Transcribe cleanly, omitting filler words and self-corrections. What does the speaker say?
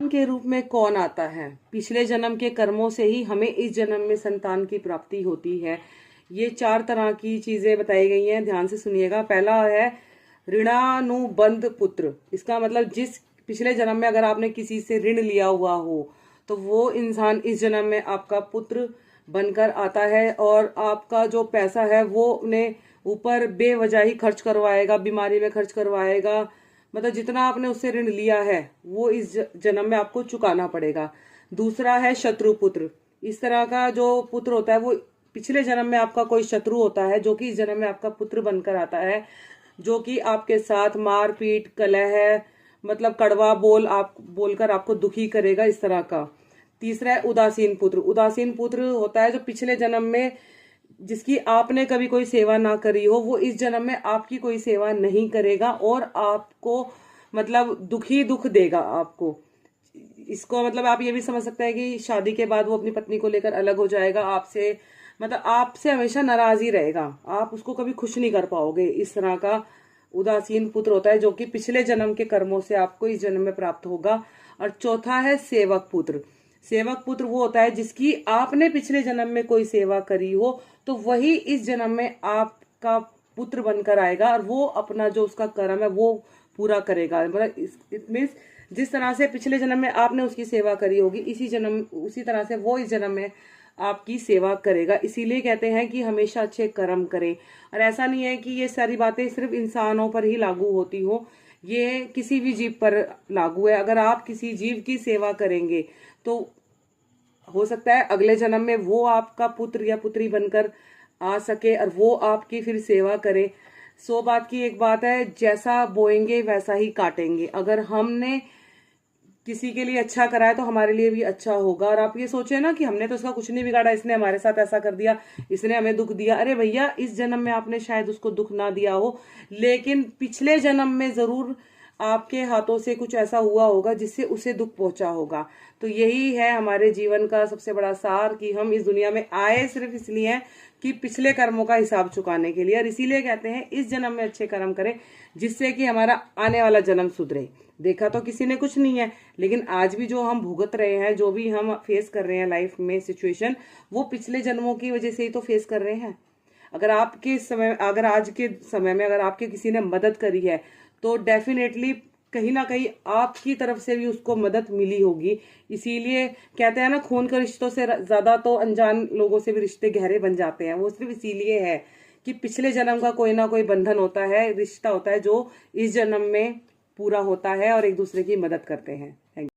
के रूप में कौन आता है? पिछले जन्म के कर्मों से ही हमें इस जन्म में संतान की प्राप्ति होती है। ये 4 तरह की चीजें बताई गई हैं, ध्यान से सुनिएगा। पहला है ऋणानुबंध पुत्र। इसका मतलब जिस पिछले जन्म में अगर आपने किसी से ऋण लिया हुआ हो तो वो इंसान इस जन्म में आपका पुत्र बनकर आता है और आपका जो पैसा है वो अपने ऊपर बेवजह ही खर्च करवाएगा, बीमारी में खर्च करवाएगा। मतलब जितना आपने उससे ऋण लिया है वो इस जन्म में आपको चुकाना पड़ेगा। दूसरा है शत्रु पुत्र। इस तरह का जो पुत्र होता है वो पिछले जन्म में आपका कोई शत्रु होता है जो कि इस जन्म में आपका पुत्र बनकर आता है, जो कि आपके साथ मारपीट, कलह, मतलब कड़वा बोल आप बोलकर आपको दुखी करेगा, इस तरह का। तीसरा है उदासीन पुत्र। उदासीन पुत्र होता है जो पिछले जन्म में जिसकी आपने कभी कोई सेवा ना करी हो, वो इस जन्म में आपकी कोई सेवा नहीं करेगा और आपको मतलब दुख देगा आपको। इसको मतलब आप ये भी समझ सकते हैं कि शादी के बाद वो अपनी पत्नी को लेकर अलग हो जाएगा आपसे, मतलब आपसे हमेशा नाराज ही रहेगा, आप उसको कभी खुश नहीं कर पाओगे। इस तरह का उदासीन पुत्र होता है जो कि पिछले जन्म के कर्मों से आपको इस जन्म में प्राप्त होगा। और चौथा है सेवक पुत्र। सेवक पुत्र वो होता है जिसकी आपने पिछले जन्म में कोई सेवा करी हो तो वही इस जन्म में आपका पुत्र बनकर आएगा और वो अपना जो उसका कर्म है वो पूरा करेगा। मतलब इट मीन्स जिस तरह से पिछले जन्म में आपने उसकी सेवा करी होगी उसी तरह से वो इस जन्म में आपकी सेवा करेगा। इसीलिए कहते हैं कि हमेशा अच्छे कर्म करें। और ऐसा नहीं है कि ये सारी बातें सिर्फ इंसानों पर ही लागू होती हो, ये किसी भी जीव पर लागू है। अगर आप किसी जीव की सेवा करेंगे तो हो सकता है अगले जन्म में वो आपका पुत्र या पुत्री बनकर आ सके और वो आपकी फिर सेवा करे। 100 बात की एक बात है, जैसा बोएंगे वैसा ही काटेंगे। अगर हमने किसी के लिए अच्छा करा है तो हमारे लिए भी अच्छा होगा। और आप ये सोचे ना कि हमने तो उसका कुछ नहीं बिगाड़ा, इसने हमारे साथ ऐसा कर दिया, इसने हमें दुख दिया। अरे भैया, इस जन्म में आपने शायद उसको दुख ना दिया हो, लेकिन पिछले जन्म में जरूर आपके हाथों से कुछ ऐसा हुआ होगा जिससे उसे दुख पहुंचा होगा। तो यही है हमारे जीवन का सबसे बड़ा सार कि हम इस दुनिया में आए सिर्फ इसलिए कि पिछले कर्मों का हिसाब चुकाने के लिए। और इसीलिए कहते हैं इस जन्म में अच्छे कर्म करें जिससे कि हमारा आने वाला जन्म सुधरे। देखा तो किसी ने कुछ नहीं है, लेकिन आज भी जो हम भुगत रहे हैं, जो भी हम फेस कर रहे हैं लाइफ में सिचुएशन, वो पिछले जन्मों की वजह से ही तो फेस कर रहे हैं। अगर आज के समय में अगर आपके किसी ने मदद करी है तो डेफिनेटली कहीं ना कहीं आपकी तरफ से भी उसको मदद मिली होगी। इसीलिए कहते हैं ना, खून के रिश्तों से ज्यादा तो अनजान लोगों से भी रिश्ते गहरे बन जाते हैं। वो सिर्फ इसीलिए है कि पिछले जन्म का कोई ना कोई बंधन होता है, रिश्ता होता है जो इस जन्म में पूरा होता है और एक दूसरे की मदद करते हैं। Thank you.